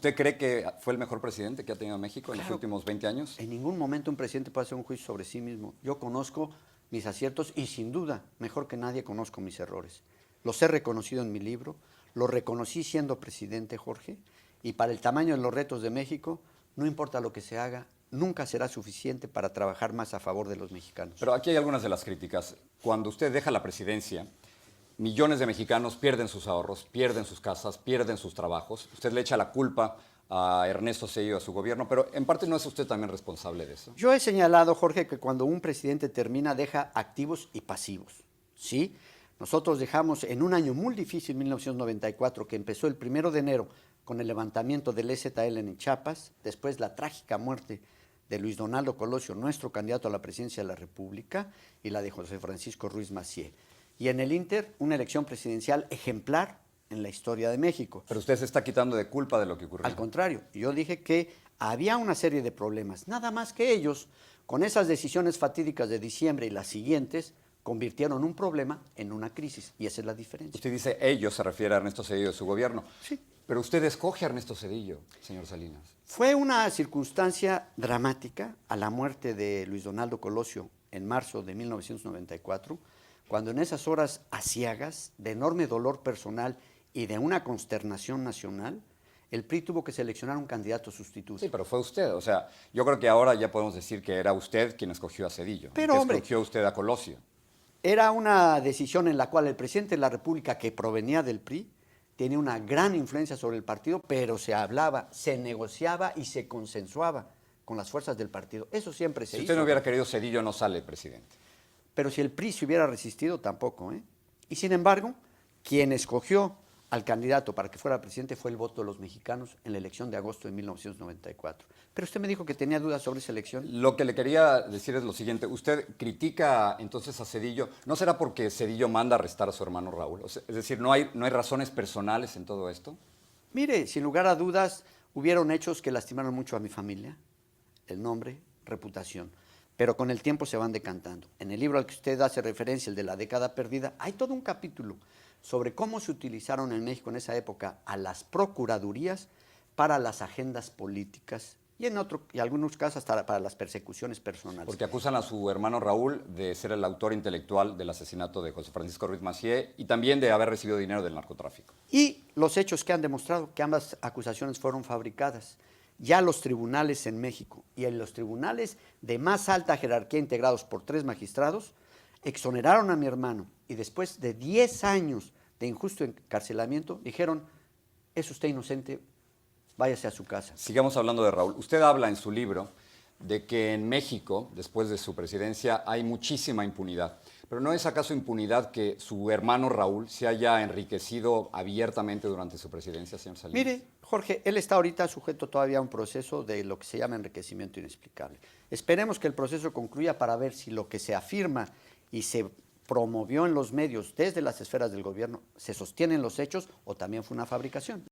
¿Usted cree que fue el mejor presidente que ha tenido México en los Claro, últimos 20 años? en ningún momento un presidente puede hacer un juicio sobre sí mismo. Yo conozco mis aciertos y sin duda, mejor que nadie, conozco mis errores. Los he reconocido en mi libro, los reconocí siendo presidente, Jorge, y para el tamaño de los retos de México, no importa lo que se haga, nunca será suficiente para trabajar más a favor de los mexicanos. Pero aquí hay algunas de las críticas. Cuando usted deja la presidencia, millones de mexicanos pierden sus ahorros, pierden sus casas, pierden sus trabajos. Usted le echa la culpa a Ernesto Zedillo, a su gobierno, pero en parte no es usted también responsable de eso. Yo he señalado, Jorge, que cuando un presidente termina, deja activos y pasivos. ¿Sí? Nosotros dejamos en un año muy difícil, 1994, que empezó el 1 de enero con el levantamiento del EZL en Chiapas, después la trágica muerte de Luis Donaldo Colosio, nuestro candidato a la presidencia de la República, y la de José Francisco Ruiz Massieu. Y en el Inter, una elección presidencial ejemplar en la historia de México. Pero usted se está quitando de culpa de lo que ocurrió. Al contrario, yo dije que había una serie de problemas, nada más que ellos, con esas decisiones fatídicas de diciembre y las siguientes, convirtieron un problema en una crisis, y esa es la diferencia. Usted dice ellos, se refiere a Ernesto Zedillo de su gobierno. Sí. Pero usted escoge a Ernesto Zedillo, señor Salinas. Fue una circunstancia dramática a la muerte de Luis Donaldo Colosio en marzo de 1994, cuando en esas horas aciagas, de enorme dolor personal y de una consternación nacional, el PRI tuvo que seleccionar un candidato sustituto. Sí, pero fue usted. O sea, yo creo que ahora ya podemos decir que era usted quien escogió a Zedillo. Pero, que hombre, escogió usted a Colosio. era una decisión en la cual el presidente de la República, que provenía del PRI, tenía una gran influencia sobre el partido, pero se hablaba, se negociaba y se consensuaba con las fuerzas del partido. Eso siempre se Si hizo. usted no hubiera querido Zedillo, no sale presidente. Pero si el PRI se hubiera resistido, tampoco. Y sin embargo, quien escogió al candidato para que fuera presidente fue el voto de los mexicanos en la elección de agosto de 1994. Pero usted me dijo que tenía dudas sobre esa elección. Lo que le quería decir es lo siguiente. Usted critica entonces a Zedillo. ¿No será porque Zedillo manda a arrestar a su hermano Raúl? O sea, es decir, ¿no hay razones personales en todo esto? Mire, sin lugar a dudas, hubieron hechos que lastimaron mucho a mi familia, el nombre, reputación, pero con el tiempo se van decantando. En el libro al que usted hace referencia, el de la década perdida, hay todo un capítulo sobre cómo se utilizaron en México en esa época a las procuradurías para las agendas políticas y en algunos casos hasta para las persecuciones personales. Porque acusan a su hermano Raúl de ser el autor intelectual del asesinato de José Francisco Ruiz Massieu y también de haber recibido dinero del narcotráfico. Y los hechos que han demostrado que ambas acusaciones fueron fabricadas. Ya los tribunales en México y en los tribunales de más alta jerarquía integrados por 3 magistrados exoneraron a mi hermano y después de 10 años de injusto encarcelamiento dijeron, es usted inocente, váyase a su casa. Sigamos hablando de Raúl. Usted habla en su libro de que en México, después de su presidencia, hay muchísima impunidad. Pero ¿no es acaso impunidad que su hermano Raúl se haya enriquecido abiertamente durante su presidencia, señor Salinas? Mire, Jorge, él está ahorita sujeto todavía a un proceso de lo que se llama enriquecimiento inexplicable. Esperemos que el proceso concluya para ver si lo que se afirma y se promovió en los medios desde las esferas del gobierno se sostienen los hechos o también fue una fabricación.